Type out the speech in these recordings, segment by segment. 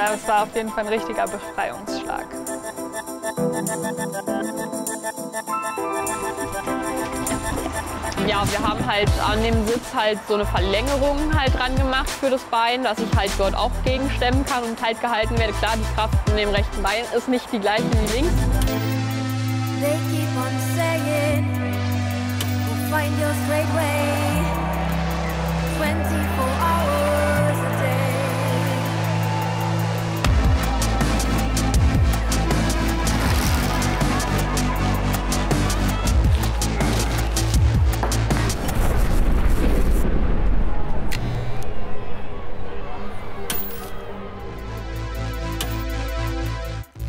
das war auf jeden Fall ein richtiger Befreiungsschlag. Ja, wir haben halt an dem Sitz halt so eine Verlängerung halt dran gemacht für das Bein, dass ich halt dort auch gegenstemmen kann und halt gehalten werde. Klar, die Kraft in dem rechten Bein ist nicht die gleiche wie links. They keep on saying, we'll find your straight way, 24 hours a day.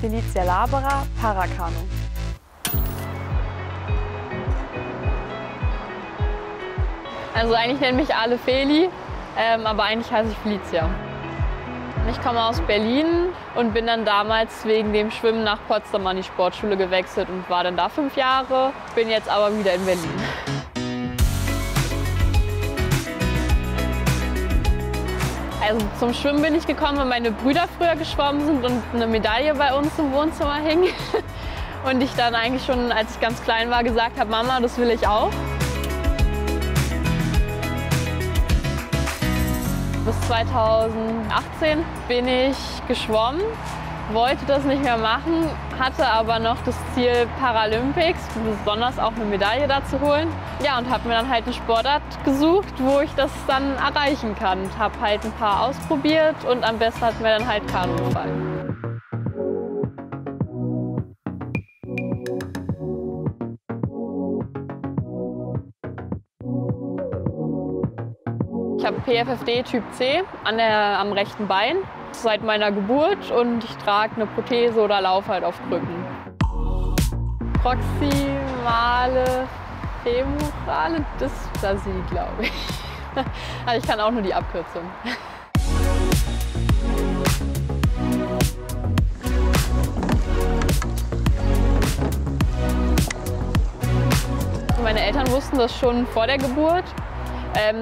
Felicia Laberer, Parakanu. Also eigentlich nennen mich alle Feli, aber eigentlich heiße ich Felicia. Ich komme aus Berlin und bin dann damals wegen dem Schwimmen nach Potsdam an die Sportschule gewechselt und war dann da 5 Jahre, bin jetzt aber wieder in Berlin. Also zum Schwimmen bin ich gekommen, weil meine Brüder früher geschwommen sind und eine Medaille bei uns im Wohnzimmer hing. Und ich dann eigentlich schon, als ich ganz klein war, gesagt habe, Mama, das will ich auch. Bis 2018 bin ich geschwommen, wollte das nicht mehr machen, hatte aber noch das Ziel Paralympics, besonders auch eine Medaille da zu holen. Ja, und habe mir dann halt eine Sportart gesucht, wo ich das dann erreichen kann. Und habe halt ein paar ausprobiert und am besten hat mir dann halt Kanu gefallen. Ich habe PFFD Typ C am rechten Bein seit meiner Geburt und ich trage eine Prothese oder laufe halt auf Krücken. Proximale femorale Dysplasie, glaube ich. Also ich kann auch nur die Abkürzung. Meine Eltern wussten das schon vor der Geburt.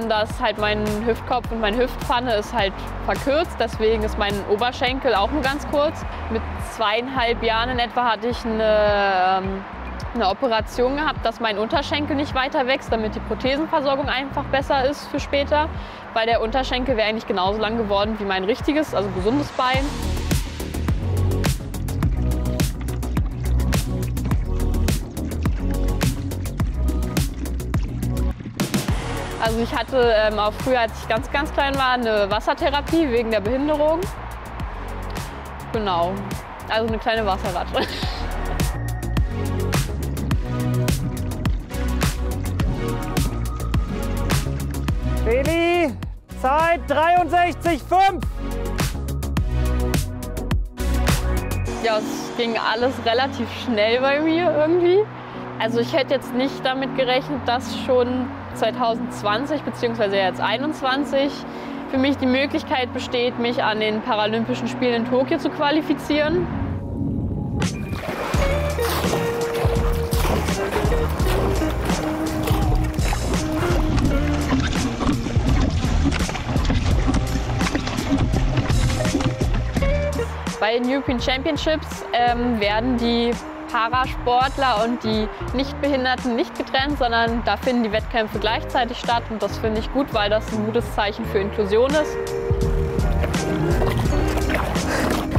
Dass halt mein Hüftkopf und meine Hüftpfanne ist halt verkürzt, deswegen ist mein Oberschenkel auch nur ganz kurz. Mit 2,5 Jahren in etwa hatte ich eine Operation gehabt, dass mein Unterschenkel nicht weiter wächst, damit die Prothesenversorgung einfach besser ist für später. Weil der Unterschenkel wäre eigentlich genauso lang geworden wie mein richtiges, also gesundes Bein. Also ich hatte auch früher, als ich ganz klein war, eine Wassertherapie wegen der Behinderung. Genau, also eine kleine Wasserratte. Feli, Zeit 63,5. Ja, es ging alles relativ schnell bei mir irgendwie. Also ich hätte jetzt nicht damit gerechnet, dass schon 2020 bzw. jetzt 2021 für mich die Möglichkeit besteht, mich an den Paralympischen Spielen in Tokio zu qualifizieren. Bei den European Championships werden die Parasportler und die Nichtbehinderten nicht getrennt, sondern da finden die Wettkämpfe gleichzeitig statt und das finde ich gut, weil das ein gutes Zeichen für Inklusion ist.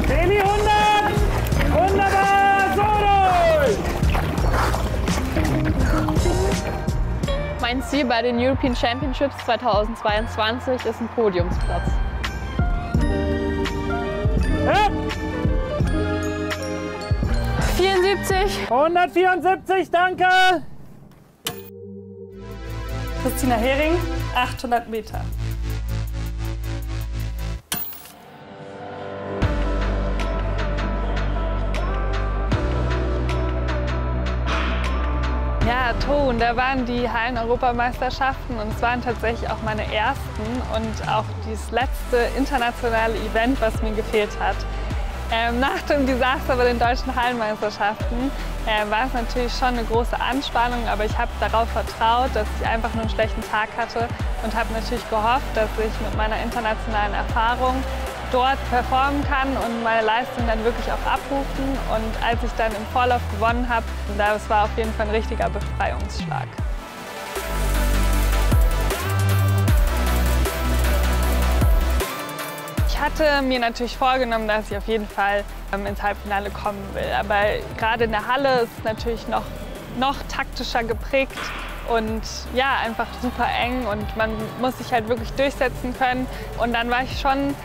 Feli 100! Wunderbar! So durch! Mein Ziel bei den European Championships 2022 ist ein Podiumsplatz. Ja. 74. 174, danke! Christina Hering, 800 Meter. Ja, Ton, da waren die Hallen-Europameisterschaften und es waren tatsächlich auch meine ersten und auch das letzte internationale Event, was mir gefehlt hat. Nach dem Desaster bei den deutschen Hallenmeisterschaften war es natürlich schon eine große Anspannung, aber ich habe darauf vertraut, dass ich einfach nur einen schlechten Tag hatte und habe natürlich gehofft, dass ich mit meiner internationalen Erfahrung dort performen kann und meine Leistung dann wirklich auch abrufen. Und als ich dann im Vorlauf gewonnen habe, das war auf jeden Fall ein richtiger Befreiungsschlag. Ich hatte mir natürlich vorgenommen, dass ich auf jeden Fall ins Halbfinale kommen will. Aber gerade in der Halle ist es natürlich noch taktischer geprägt und ja, einfach super eng und man muss sich halt wirklich durchsetzen können. Und dann war ich schon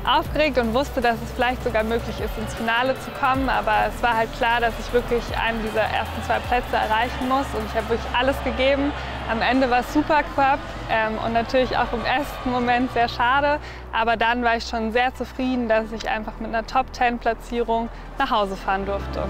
aufgeregt und wusste, dass es vielleicht sogar möglich ist, ins Finale zu kommen. Aber es war halt klar, dass ich wirklich einen dieser ersten 2 Plätze erreichen muss. Und ich habe wirklich alles gegeben. Am Ende war es super knapp und natürlich auch im ersten Moment sehr schade. Aber dann war ich schon sehr zufrieden, dass ich einfach mit einer Top-10-Platzierung nach Hause fahren durfte.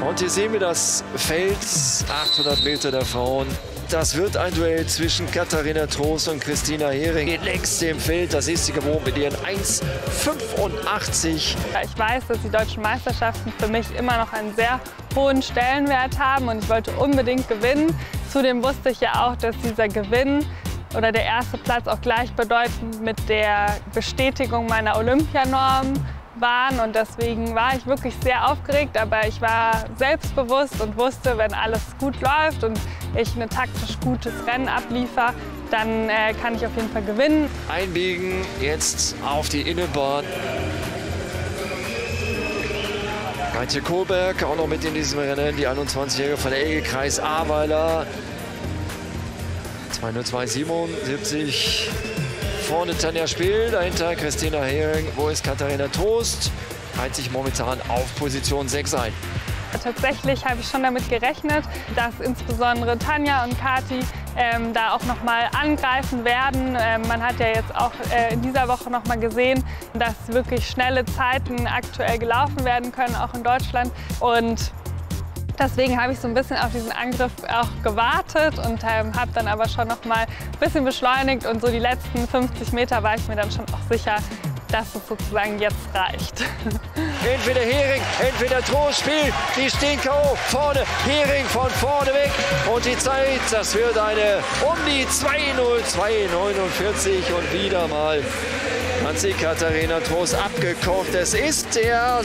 Und hier sehen wir das Feld, 800 Meter der Frauen. Das wird ein Duell zwischen Katharina Trost und Christina Hering. Die längste im Feld, das ist sie gewohnt mit ihren 1,85. Ich weiß, dass die deutschen Meisterschaften für mich immer noch einen sehr hohen Stellenwert haben und ich wollte unbedingt gewinnen. Zudem wusste ich ja auch, dass dieser Gewinn oder der erste Platz auch gleichbedeutend mit der Bestätigung meiner Olympianorm waren und deswegen war ich wirklich sehr aufgeregt, aber ich war selbstbewusst und wusste, wenn alles gut läuft und ich ein taktisch gutes Rennen abliefer, dann kann ich auf jeden Fall gewinnen. Einbiegen jetzt auf die Innenbahn. Antje Kohlberg auch noch mit in diesem Rennen, die 21-Jährige von der Egelkreis Ahrweiler. 2:02,77. Vorne Tanja Spiel, dahinter Christina Hering. Wo ist Katharina Trost? Reiht sich momentan auf Position 6 ein. Tatsächlich habe ich schon damit gerechnet, dass insbesondere Tanja und Kathi da auch noch mal angreifen werden. Man hat ja jetzt auch in dieser Woche noch mal gesehen, dass wirklich schnelle Zeiten aktuell gelaufen werden können, auch in Deutschland. Und deswegen habe ich so ein bisschen auf diesen Angriff auch gewartet und habe dann aber schon noch mal ein bisschen beschleunigt. Und so die letzten 50 Meter war ich mir dann schon auch sicher, dass es sozusagen jetzt reicht. Entweder Hering, entweder Trost spielt, die stehen K.O. Vorne, Hering von vorne weg. Und die Zeit, das wird eine um die 2:02,49. Und wieder mal hat sie Katharina Trost abgekocht. Es ist der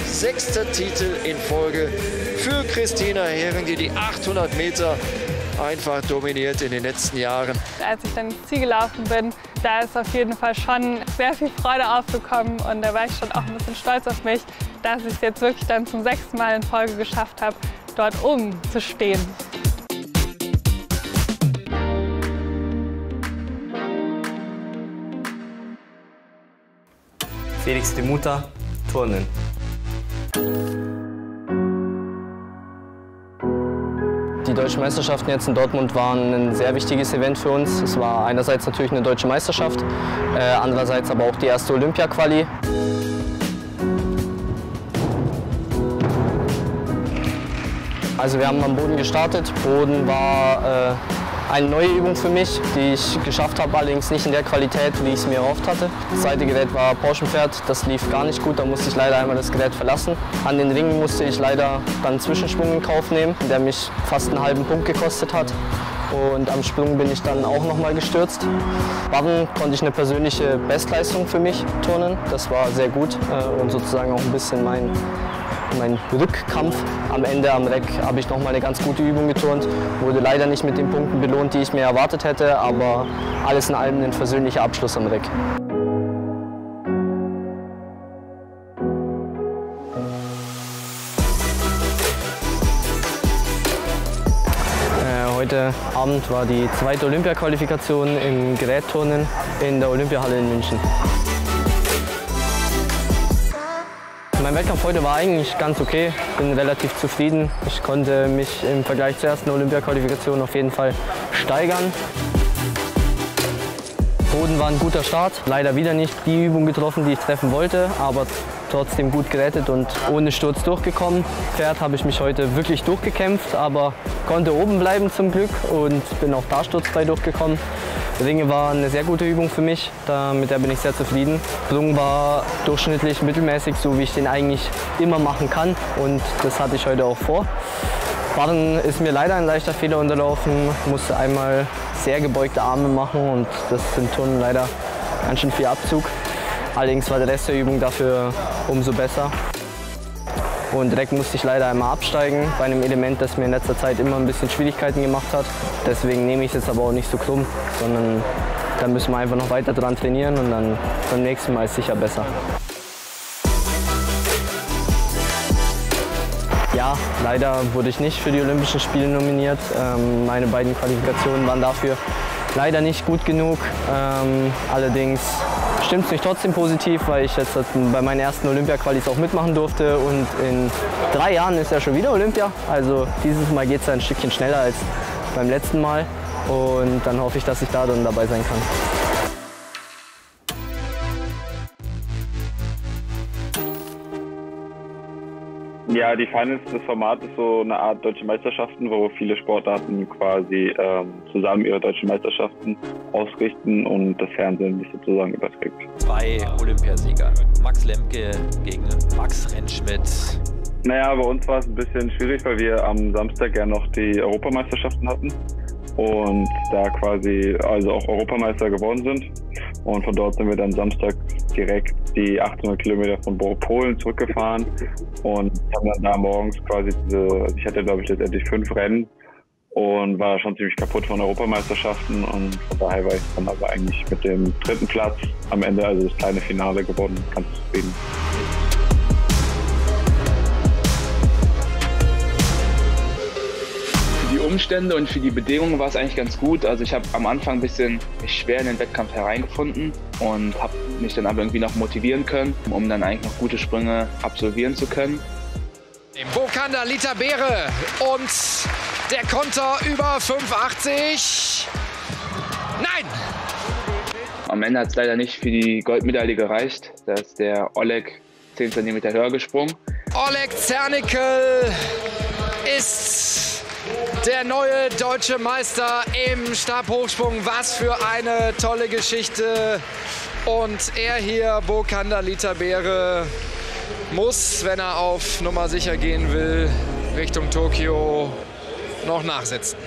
6. Titel in Folge für Christina Hering, die 800 Meter einfach dominiert in den letzten Jahren. Als ich dann ins Ziel gelaufen bin, da ist auf jeden Fall schon sehr viel Freude aufgekommen und da war ich schon auch ein bisschen stolz auf mich, dass ich es jetzt wirklich dann zum 6. Mal in Folge geschafft habe, dort oben zu stehen. Felix de Mutter, Turnen. Die deutschen Meisterschaften jetzt in Dortmund waren ein sehr wichtiges Event für uns. Es war einerseits natürlich eine deutsche Meisterschaft, andererseits aber auch die erste Olympia-Quali. Also wir haben am Boden gestartet. Boden war eine neue Übung für mich, die ich geschafft habe, allerdings nicht in der Qualität, wie ich es mir erhofft hatte. Das zweite Gerät war Pauschenpferd, das lief gar nicht gut, da musste ich leider einmal das Gerät verlassen. An den Ringen musste ich leider dann einen Zwischensprung in Kauf nehmen, der mich fast einen halben Punkt gekostet hat. Und am Sprung bin ich dann auch noch mal gestürzt. Barren konnte ich eine persönliche Bestleistung für mich turnen, das war sehr gut und sozusagen auch ein bisschen mein Rückkampf. Am Ende am Reck habe ich noch mal eine ganz gute Übung geturnt, wurde leider nicht mit den Punkten belohnt, die ich mir erwartet hätte, aber alles in allem ein versöhnlicher Abschluss am Reck. Heute Abend war die zweite Olympia-Qualifikation im Gerätturnen in der Olympiahalle in München. Mein Wettkampf heute war eigentlich ganz okay, bin relativ zufrieden. Ich konnte mich im Vergleich zur ersten Olympia-Qualifikation auf jeden Fall steigern. Boden war ein guter Start, leider wieder nicht die Übung getroffen, die ich treffen wollte, aber trotzdem gut gerettet und ohne Sturz durchgekommen. Pferd habe ich mich heute wirklich durchgekämpft, aber konnte oben bleiben zum Glück und bin auch da sturzfrei durchgekommen. Ringe war eine sehr gute Übung für mich, mit der bin ich sehr zufrieden. Sprung war durchschnittlich mittelmäßig, so wie ich den eigentlich immer machen kann und das hatte ich heute auch vor. Barren ist mir leider ein leichter Fehler unterlaufen, musste einmal sehr gebeugte Arme machen und das sind Turnen leider ganz schön viel Abzug. Allerdings war der Rest der Übung dafür umso besser. Und direkt musste ich leider einmal absteigen bei einem Element, das mir in letzter Zeit immer ein bisschen Schwierigkeiten gemacht hat. Deswegen nehme ich es jetzt aber auch nicht so krumm, sondern da müssen wir einfach noch weiter dran trainieren und dann beim nächsten Mal ist sicher besser. Ja, leider wurde ich nicht für die Olympischen Spiele nominiert. Meine beiden Qualifikationen waren dafür leider nicht gut genug. Allerdings stimmt es mich trotzdem positiv, weil ich jetzt bei meinen ersten Olympia-Qualis auch mitmachen durfte. Und in 3 Jahren ist ja schon wieder Olympia. Also dieses Mal geht es ein Stückchen schneller als beim letzten Mal. Und dann hoffe ich, dass ich da dann dabei sein kann. Ja, die Finals, das Format ist so eine Art Deutsche Meisterschaften, wo viele Sportarten quasi zusammen ihre deutschen Meisterschaften ausrichten und das Fernsehen sich sozusagen überträgt. 2 Olympiasieger, Max Lemke gegen Max Rentschmidt. Naja, bei uns war es ein bisschen schwierig, weil wir am Samstag ja noch die Europameisterschaften hatten und da quasi also auch Europameister geworden sind. Und von dort sind wir dann Samstag direkt die 800 Kilometer von Polen zurückgefahren und haben dann da morgens quasi ich hatte glaube ich letztendlich 5 Rennen und war schon ziemlich kaputt von Europameisterschaften und von daher war ich dann aber eigentlich mit dem 3. Platz am Ende, also das kleine Finale geworden, ganz zufrieden. Für die Umstände und für die Bedingungen war es eigentlich ganz gut. Also ich habe am Anfang ein bisschen mich schwer in den Wettkampf hereingefunden und habe mich dann aber irgendwie noch motivieren können, um dann eigentlich noch gute Sprünge absolvieren zu können. Bokanda Litabere und der Konter über 5,80. Nein! Am Ende hat es leider nicht für die Goldmedaille gereicht. Da ist der Oleg 10 cm höher gesprungen. Oleg Zernickel ist der neue deutsche Meister im Stabhochsprung. Was für eine tolle Geschichte. Und er hier, Bokanda Litabere, muss, wenn er auf Nummer sicher gehen will, Richtung Tokio noch nachsetzen.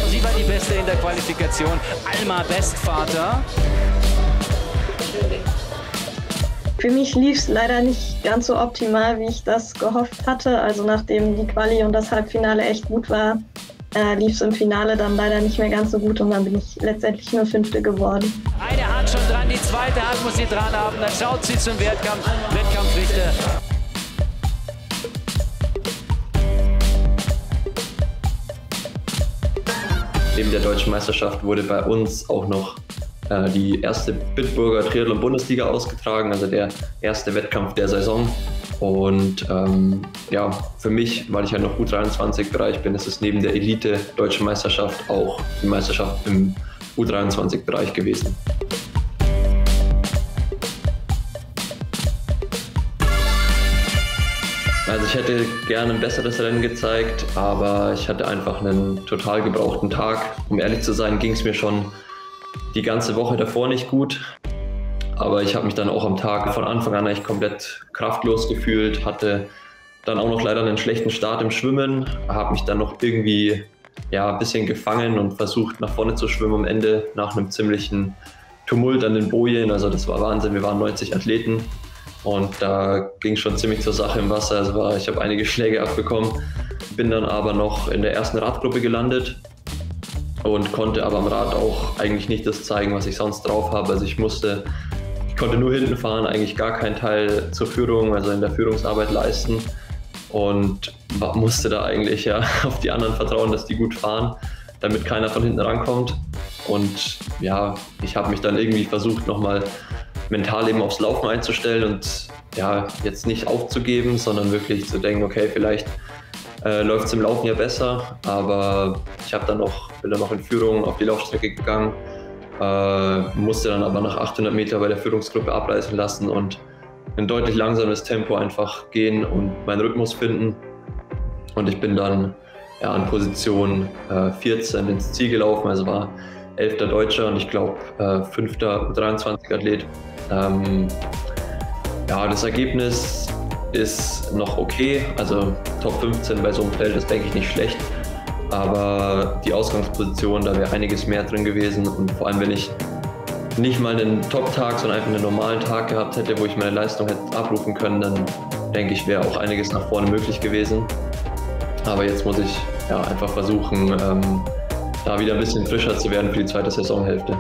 Sie war die Beste in der Qualifikation. Alma Bestvater. Für mich lief es leider nicht ganz so optimal, wie ich das gehofft hatte. Also nachdem die Quali und das Halbfinale echt gut war, lief es im Finale dann leider nicht mehr ganz so gut und dann bin ich letztendlich nur 5. geworden. Eine Hand schon dran, die zweite Hand muss sie dran haben. Dann schaut sie zum Wettkampfrichter. Neben der Deutschen Meisterschaft wurde bei uns auch noch die erste Bitburger Triathlon-Bundesliga ausgetragen, also der erste Wettkampf der Saison. Und ja, für mich, weil ich ja noch U23-Bereich bin, ist es neben der Elite-Deutschen Meisterschaft auch die Meisterschaft im U23-Bereich gewesen. Also ich hätte gerne ein besseres Rennen gezeigt, aber ich hatte einfach einen total gebrauchten Tag. Um ehrlich zu sein, ging es mir schon die ganze Woche davor nicht gut. Aber ich habe mich dann auch am Tag von Anfang an echt komplett kraftlos gefühlt, hatte dann auch noch leider einen schlechten Start im Schwimmen, habe mich dann noch irgendwie ein bisschen gefangen und versucht nach vorne zu schwimmen am Ende nach einem ziemlichen Tumult an den Bojen. Also das war Wahnsinn, wir waren 90 Athleten. Und da ging es schon ziemlich zur Sache im Wasser. Also ich habe einige Schläge abbekommen, bin dann aber noch in der ersten Radgruppe gelandet und konnte aber am Rad auch eigentlich nicht das zeigen, was ich sonst drauf habe. Also ich konnte nur hinten fahren, eigentlich gar keinen Teil zur Führung, also in der Führungsarbeit leisten und musste da eigentlich auf die anderen vertrauen, dass die gut fahren, damit keiner von hinten rankommt. Und ja, ich habe mich dann irgendwie versucht, nochmal mental eben aufs Laufen einzustellen und jetzt nicht aufzugeben, sondern wirklich zu denken, okay, vielleicht läuft es im Laufen ja besser, aber ich bin dann noch in Führung auf die Laufstrecke gegangen, musste dann aber nach 800 Meter bei der Führungsgruppe abreißen lassen und ein deutlich langsames Tempo einfach gehen und meinen Rhythmus finden. Und ich bin dann an Position 14 ins Ziel gelaufen, also war 11. Deutscher und ich glaube 5. U23-Athlet. Das Ergebnis ist noch okay, also Top 15 bei so einem Feld ist, denke ich, nicht schlecht. Aber die Ausgangsposition, da wäre einiges mehr drin gewesen und vor allem, wenn ich nicht mal einen Top-Tag, sondern einfach einen normalen Tag gehabt hätte, wo ich meine Leistung hätte abrufen können, dann denke ich, wäre auch einiges nach vorne möglich gewesen. Aber jetzt muss ich einfach versuchen, da wieder ein bisschen frischer zu werden für die zweite Saisonhälfte.